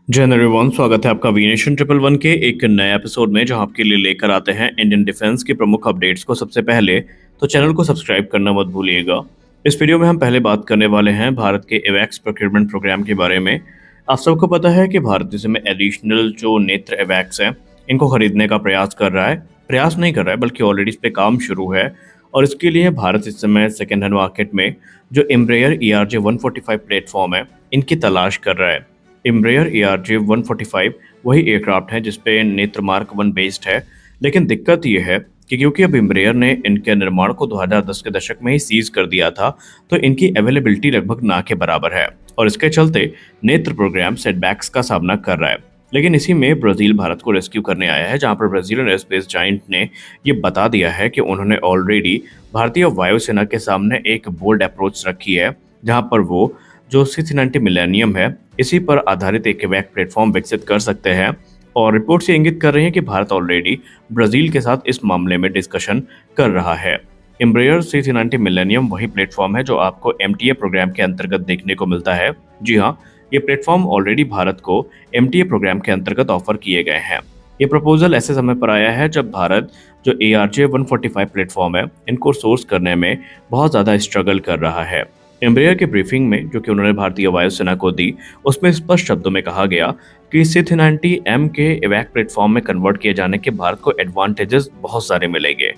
जय हिंद एवरीवन, स्वागत है आपका वीनेशन ट्रिपल वन के एक नए एपिसोड में, जहां आपके लिए लेकर आते हैं इंडियन डिफेंस की प्रमुख अपडेट्स को सबसे पहले। तो चैनल को सब्सक्राइब करना मत भूलिएगा। इस वीडियो में हम पहले बात करने वाले हैं भारत के एवैक्स प्रोक्योरमेंट प्रोग्राम के बारे में। आप सबको पता है कि भारत इस समय एडिशनल जो नेत्र एवैक्स हैं इनको खरीदने का प्रयास नहीं कर रहा है, बल्कि ऑलरेडी इस पर काम शुरू है। और इसके लिए भारत इस समय सेकेंड हैंड मार्केट में जो एम्ब्रेयर ERJ-145 प्लेटफॉर्म है इनकी तलाश कर रहा है। एम्ब्रेयर ERJ-145 वही एयरक्राफ्ट है जिसपे नेत्र मार्क 1 बेस्ड है। लेकिन दिक्कत ये है कि क्योंकि अब एम्ब्रेयर ने इनके निर्माण को 2010 के दशक में ही सीज कर दिया था, तो इनकी अवेलेबिलिटी लगभग ना के बराबर है और इसके चलते नेत्र प्रोग्राम सेटबैक्स का सामना कर रहा है। लेकिन इसी में ब्राजील भारत को रेस्क्यू करने आया है, जहां पर ब्राजीलियन एयरस्पेस जायंट ने ये बता दिया है कि उन्होंने ऑलरेडी भारतीय वायुसेना के सामने एक बोल्ड अप्रोच रखी है, जहां पर वो जो C-390 मिलेनियम है इसी पर आधारित एक एवैक प्लेटफॉर्म विकसित कर सकते हैं। और रिपोर्ट से इंगित कर रही है कि भारत ऑलरेडी ब्राजील के साथ इस मामले में डिस्कशन कर रहा है। एम्ब्रेयर C-390 मिलेनियम वही प्लेटफॉर्म है जो आपको MTA प्रोग्राम के अंतर्गत देखने को मिलता है। जी हाँ, ये प्लेटफॉर्म ऑलरेडी भारत को MTA प्रोग्राम के अंतर्गत ऑफर किए गए हैं। ये प्रपोजल ऐसे समय पर आया है जब भारत जो ARJ-145 प्लेटफॉर्म है इनको सोर्स करने में बहुत ज़्यादा स्ट्रगल कर रहा है। एम्ब्रेयर की ब्रीफिंग में जो कि उन्होंने भारतीय वायुसेना को दी, उसमें स्पष्ट शब्दों में कहा गया कि C-390M के एवैक प्लेटफॉर्म में कन्वर्ट किए जाने के भारत को एडवांटेजेस बहुत सारे मिलेंगे।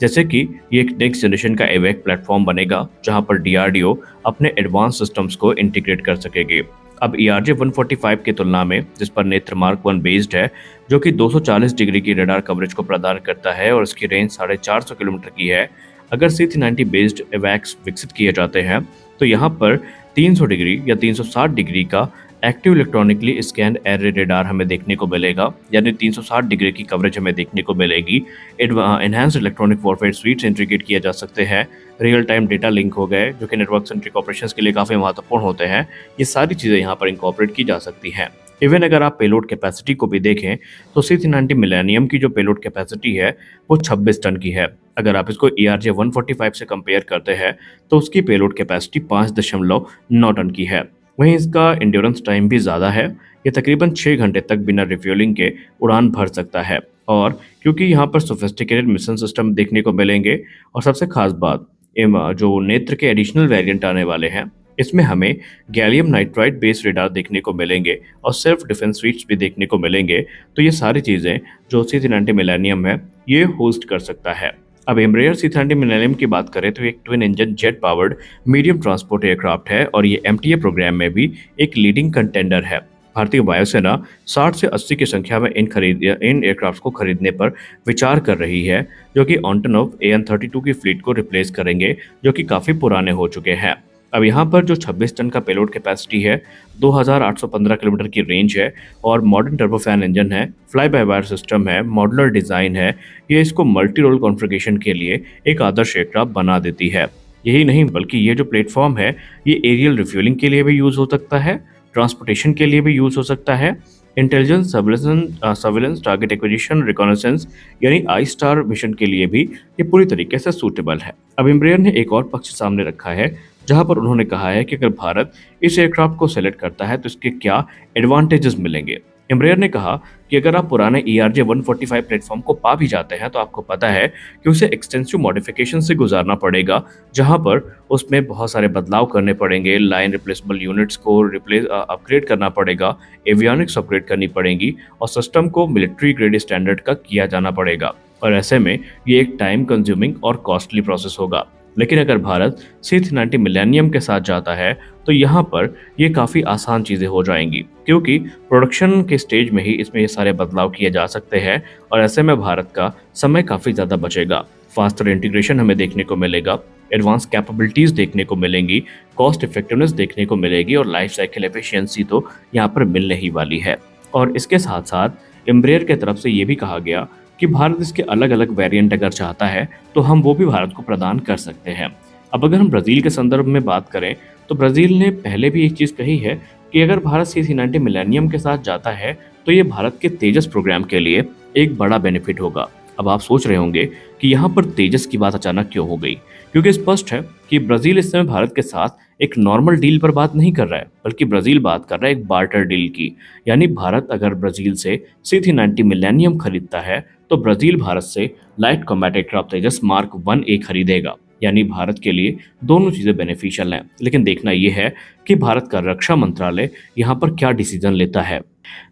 जैसे कि ये एक नेक्स्ट जनरेशन का एवैक प्लेटफॉर्म बनेगा जहां पर DRDO अपने एडवांस सिस्टम्स को इंटीग्रेट कर सकेगी। अब ERJ-145 की तुलना में, जिस पर नेत्र मार्क 1 बेस्ड है, जो कि 240 डिग्री की रडार कवरेज को प्रदान करता है और इसकी रेंज 450 किलोमीटर की है, अगर C-390 बेस्ड एवैक्स विकसित किए जाते हैं तो यहाँ पर 300 डिग्री या 360 डिग्री का active electronically scan array radar हमें देखने को मिलेगा, यानी 360 डिग्री की कवरेज हमें देखने को मिलेगी। Enhanced electronic warfare sweets integrate किए जा सकते हैं। रियल टाइम डेटा लिंक हो गए जो कि नेटवर्क सेंट्रिक ऑपरेशंस के लिए काफ़ी महत्वपूर्ण होते हैं। ये सारी चीज़ें यहाँ पर इंकॉर्पोरेट की जा सकती हैं। इवन अगर आप पेलोड कैपेसिटी को भी देखें तो C-390 मिलेनियम की जो पेलोड कैपेसिटी है वो 26 टन की है। अगर आप इसको ERJ-145 से कंपेयर करते हैं तो उसकी पेलोड कैपेसिटी 5.9 टन की है। वहीं इसका इंड्योरेंस टाइम भी ज़्यादा है, ये तकरीबन 6 घंटे तक बिना रिफ्यूलिंग के उड़ान भर सकता है। और क्योंकि यहाँ पर सोफिस्टिकेटेड मिशन सिस्टम देखने को मिलेंगे और सबसे खास बात जो नेत्र के एडिशनल वेरिएंट आने वाले हैं इसमें हमें गैलियम नाइट्राइड बेस्ड रेडार देखने को मिलेंगे और सेल्फ डिफेंस स्विच भी देखने को मिलेंगे। तो ये सारी चीज़ें जो C-390 मिलेनियम है ये होस्ट कर सकता है। अब एम्ब्रेयर C-390 मिलेनियम की बात करें तो एक twin engine jet powered medium transport aircraft है और ये MTA प्रोग्राम में भी एक लीडिंग कंटेंडर है। भारतीय वायुसेना 60 से 80 की संख्या में इन एयरक्राफ्ट को खरीदने पर विचार कर रही है, जो कि ऑन्टोनोव AN-32 की फ्लीट को रिप्लेस करेंगे, जो कि काफ़ी पुराने हो चुके हैं। अब यहाँ पर जो 26 टन का पेलोड कैपेसिटी है, 2815 किलोमीटर की रेंज है और मॉडर्न टर्बोफैन इंजन है, फ्लाई बाय वायर सिस्टम है, मॉडुलर डिज़ाइन है, ये इसको मल्टी रोल कॉन्फ़िगरेशन के लिए एक आदर्श एयरक्राफ्ट बना देती है। यही नहीं बल्कि ये जो प्लेटफॉर्म है ये एरियल रिफ्यूलिंग के लिए भी यूज़ हो सकता है, ट्रांसपोर्टेशन के लिए भी यूज़ हो सकता है, intelligence surveillance target acquisition reconnaissance यानी I-STAR मिशन के लिए भी ये पूरी तरीके से सूटेबल है। अब एम्ब्रेयर ने एक और पक्ष सामने रखा है जहां पर उन्होंने कहा है कि अगर भारत इस एयरक्राफ्ट को सेलेक्ट करता है तो इसके क्या एडवांटेजेस मिलेंगे। एम्ब्रेयर ने कहा कि अगर आप पुराने ERJ-145 प्लेटफॉर्म को पा भी जाते हैं तो आपको पता है कि उसे एक्सटेंसिव मॉडिफिकेशन से गुजारना पड़ेगा, जहां पर उसमें बहुत सारे बदलाव करने पड़ेंगे, लाइन रिप्लेसेबल यूनिट्स को अपग्रेड करना पड़ेगा, एवियोनिक्स अपग्रेड करनी पड़ेंगी और सिस्टम को मिलिट्री ग्रेड स्टैंडर्ड का किया जाना पड़ेगा। और ऐसे में ये एक टाइम कंज्यूमिंग और कॉस्टली प्रोसेस होगा। लेकिन अगर भारत C-390 मिलेनियम के साथ जाता है तो यहाँ पर ये काफ़ी आसान चीज़ें हो जाएंगी, क्योंकि प्रोडक्शन के स्टेज में ही इसमें ये सारे बदलाव किए जा सकते हैं और ऐसे में भारत का समय काफ़ी ज़्यादा बचेगा। फास्टर इंटीग्रेशन हमें देखने को मिलेगा, एडवांस कैपेबिलिटीज़ देखने को मिलेंगी, कॉस्ट इफेक्टिवनेस देखने को मिलेगी और लाइफ साइकिल एफिशिएंसी तो यहाँ पर मिलने ही वाली है। और इसके साथ साथ एम्ब्रेयर के तरफ से ये भी कहा गया कि भारत इसके अलग अलग वेरिएंट अगर चाहता है तो हम वो भी भारत को प्रदान कर सकते हैं। अब अगर हम ब्राज़ील के संदर्भ में बात करें तो ब्राज़ील ने पहले भी एक चीज़ कही है कि अगर भारत C-390 मिलेनियम के साथ जाता है तो ये भारत के तेजस प्रोग्राम के लिए एक बड़ा बेनिफिट होगा। अब आप सोच रहे होंगे कि यहाँ पर तेजस की बात अचानक क्यों हो गई, क्योंकि स्पष्ट है कि ब्राज़ील इस समय भारत के साथ एक नॉर्मल डील पर बात नहीं कर रहा है, बल्कि ब्राज़ील बात कर रहा है एक बार्टर डील की। यानी भारत अगर ब्राज़ील से C-390 मिलेनियम खरीदता है, तो ब्राज़ील भारत से लाइट कॉम्बैट एयरक्राफ्ट तेजस मार्क 1A खरीदेगा। यानी भारत के लिए दोनों चीज़ें बेनिफिशियल हैं। लेकिन देखना ये है कि भारत का रक्षा मंत्रालय यहाँ पर क्या डिसीजन लेता है।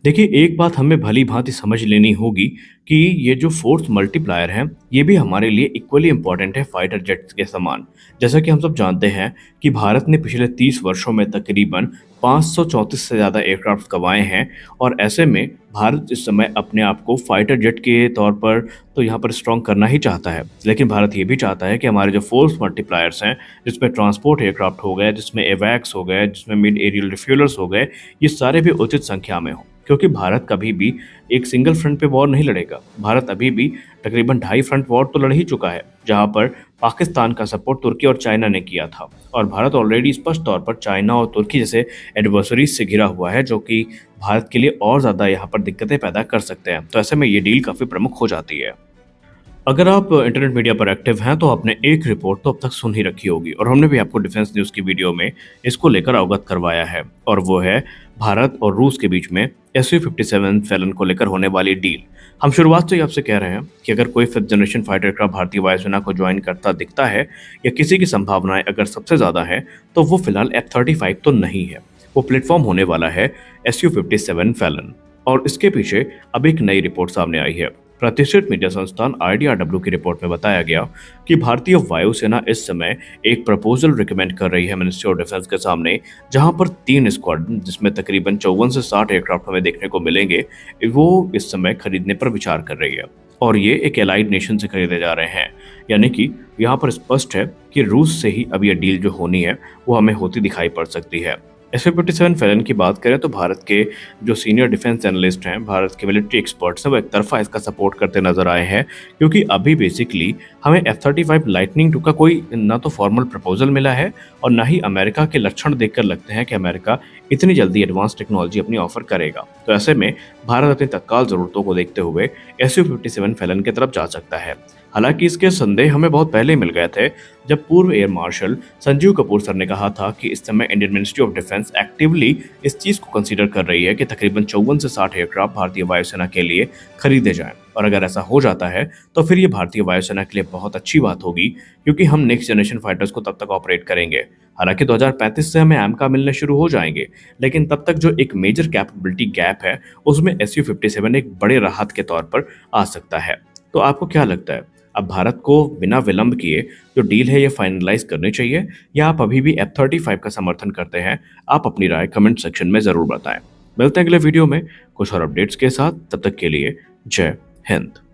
देखिए, एक बात हमें भली-भाँति समझ लेनी होगी कि ये जो फ़ोर्स मल्टीप्लायर हैं, ये भी हमारे लिए इक्वली इम्पोर्टेंट है फाइटर जेट्स के समान। जैसा कि हम सब जानते हैं कि भारत ने पिछले 30 वर्षों में तकरीबन 534 से ज़्यादा एयरक्राफ्ट गँवाए हैं और ऐसे में भारत इस समय अपने आप को फाइटर जेट के तौर पर तो यहाँ पर स्ट्रॉन्ग करना ही चाहता है। लेकिन भारत ये भी चाहता है कि हमारे जो फ़ोर्स मल्टीप्लायर्स हैं, जिसमें ट्रांसपोर्ट एयरक्राफ्ट हो गए, जिसमें एवैक्स हो गए, जिसमें मिड एरियल रिफ्यूलर्स हो गए, ये सारे भी उचित संख्या में हों। क्योंकि भारत कभी भी एक सिंगल फ्रंट पे वॉर नहीं लड़ेगा। भारत अभी भी तकरीबन 2.5 फ्रंट वॉर तो लड़ ही चुका है, जहाँ पर पाकिस्तान का सपोर्ट तुर्की और चाइना ने किया था और भारत ऑलरेडी स्पष्ट तौर पर चाइना और तुर्की जैसे एडवर्सरीज से घिरा हुआ है, जो कि भारत के लिए और ज़्यादा यहाँ पर दिक्कतें पैदा कर सकते हैं। तो ऐसे में ये डील काफ़ी प्रमुख हो जाती है। अगर आप इंटरनेट मीडिया पर एक्टिव हैं तो आपने एक रिपोर्ट तो अब तक सुन ही रखी होगी और हमने भी आपको डिफेंस न्यूज़ की वीडियो में इसको लेकर अवगत करवाया है और वो है भारत और रूस के बीच में Su-57 फैलन को लेकर होने वाली डील। हम शुरुआत से ही आपसे कह रहे हैं कि अगर कोई 5th जनरेशन फाइटर एयरक्राफ्ट भारतीय वायुसेना को ज्वाइन करता दिखता है या किसी की संभावनाएं अगर सबसे ज़्यादा है तो वो फिलहाल F-35 तो नहीं है, वो प्लेटफॉर्म होने वाला है Su-57 फैलन। और इसके पीछे अब एक नई रिपोर्ट सामने आई है। प्रतिष्ठित मीडिया संस्थान IDRW की रिपोर्ट में बताया गया कि भारतीय वायुसेना इस समय एक प्रपोजल रिकमेंड कर रही है मिनिस्ट्री ऑफ डिफेंस के सामने, जहां पर 3 स्क्वाड्रन जिसमें तकरीबन 54 से 60 एयरक्राफ्ट हमें देखने को मिलेंगे, वो इस समय खरीदने पर विचार कर रही है और ये एक एलाइड नेशन से खरीदे जा रहे हैं। यानी कि यहाँ पर स्पष्ट है कि रूस से ही अब यह डील जो होनी है वो हमें होती दिखाई पड़ सकती है। Su-57 फैलन की बात करें तो भारत के जो सीनियर डिफेंस एनालिस्ट हैं, भारत के मिलिट्री एक्सपर्ट्स हैं, वो एक तरफा इसका सपोर्ट करते नजर आए हैं क्योंकि अभी बेसिकली हमें F-35 लाइटनिंग II का कोई ना तो फॉर्मल प्रपोजल मिला है और ना ही अमेरिका के लक्षण देखकर लगते हैं कि अमेरिका इतनी जल्दी एडवांस टेक्नोलॉजी अपनी ऑफर करेगा। तो ऐसे में भारत अपनी तत्काल ज़रूरतों को देखते हुए Su-57 फैलन की तरफ जा सकता है। हालांकि इसके संदेह हमें बहुत पहले मिल गए थे, जब पूर्व air marshal Sanjeev Kapoor sir ने कहा था कि इस समय Indian ministry of defence actively इस चीज़ को कंसीडर कर रही है कि तकरीबन 54 से 60 एयरक्राफ्ट भारतीय वायुसेना के लिए खरीदे जाएं और अगर ऐसा हो जाता है तो फिर ये भारतीय वायुसेना के लिए बहुत अच्छी बात होगी क्योंकि हम नेक्स्ट जनरेशन फाइटर्स को तब तक ऑपरेट करेंगे। हालांकि 2035 से हमें AMCA मिलने शुरू हो जाएंगे, लेकिन तब तक जो एक मेजर कैपेबिलिटी गैप है उसमें Su-57 एक बड़े राहत के तौर पर आ सकता है। तो आपको क्या लगता है, अब भारत को बिना विलंब किए जो डील है ये फाइनलाइज करनी चाहिए या आप अभी भी F-35 का समर्थन करते हैं? आप अपनी राय कमेंट सेक्शन में ज़रूर बताएं। मिलते हैं अगले वीडियो में कुछ और अपडेट्स के साथ, तब तक के लिए जय हिंद।